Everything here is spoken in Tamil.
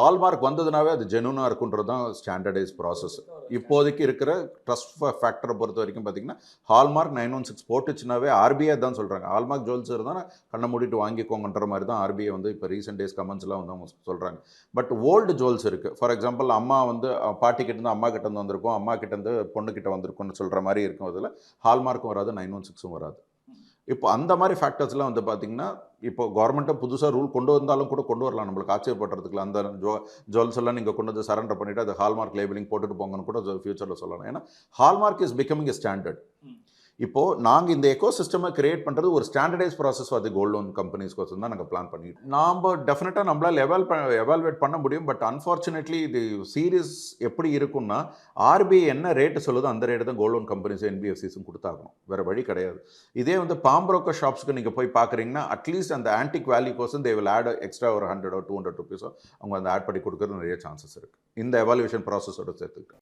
ஹால்மார்க் வந்ததுனாவே அது ஜெனுனா இருக்குன்றது தான் ஸ்டாண்டர்டைஸ் ப்ராசஸ். இப்போதைக்கு இருக்கிற ட்ரஸ்ட் ஃபேக்டரை பொறுத்த வரைக்கும் பார்த்தீங்கன்னா, ஹால்மார்க் 916 போட்டுச்சுனாவே ஆர்பிஐ தான் சொல்றாங்க. ஹால்மார்க் ஜுவல்ஸ் இருந்தா கண்ண மூடிட்டு வாங்கிக்கோங்கன்ற மாரி தான் ஆர்பிஐ வந்து இப்போ ரீசென்ட் டேஸ் கமெண்ட்ஸ்லாம் வந்து அவங்க சொல்றாங்க. பட் ஓல்டு ஜுவல்ஸ் இருக்கு. ஃபார் எக்ஸாம்பிள் அம்மா வந்து பாட்டி கிட்ட இருந்து அம்மா கிட்ட இருந்து வந்திருக்கும், அம்மா கிட்ட இருந்து பொண்ணு கிட்ட வந்திருக்கும்னு சொல்ற மாரி இருக்கும். அதில ஹால்மார்க்கும் வராது, 916ம் வராது. இப்போ அந்த மாரி ஃபேக்டர்ஸ்லாம் வந்து பார்த்தீங்கன்னா, இப்போ கவர்மெண்ட்டும் புதுசா ரூல் கொண்டு வந்தாலும் கூட கொண்டு வரலாம். நம்மளுக்கு ஆச்சரியப்படுறதுக்குல அந்த ஜுவல்ஸ் எல்லாம் நீங்க கொண்டு வந்து சரண்டர் பண்ணிட்டு அது ஹால்மார்க் லேபிளிங் போட்டுட்டு போங்கன்னு கூட ஃபியூச்சர்ல சொல்லலாம். ஏன்னா hallmark is becoming a standard. இப்போ நாங்க இந்த எக்கோ சிஸ்டமை கிரியேட் பண்றது ஒரு ஸ்டாண்டர்டைஸ் ப்ராசஸ் அது கோல்ட் லோன் கம்பெனிஸ்க்கோசம் தான் நாங்க பிளான் பண்ணிட்டு நாம டெஃபினட்டா நம்மளால எவால்வேட் பண்ண முடியும். பட் அன்ஃபார்ச்சுனேட்லி இது சீரியஸ் எப்படி இருக்கும்னா ஆர்பிஐ என்ன ரேட்டு சொல்லுதோ அந்த ரேட்டு தான் கோல்ட் லோன் கம்பெனிஸ் என்பிஎஃப்சிஸும் கொடுத்தாகணும். வேற வழி கிடையாது. இதே வந்து பாம் புரோக்கர் ஷாப்ஸ்க்கு நீங்க போய் பார்க்குறீங்கன்னா அட்லீஸ்ட் அந்த antique value Kosam they will add extra ஒரு 100 200 ருபீஸோ அவங்க அந்த ஆட் பண்ணி கொடுக்கறது நிறைய சான்சஸ் இருக்கு. இந்த எவாலுவேஷன் ப்ராசஸோட சேர்த்துக்கிட்டு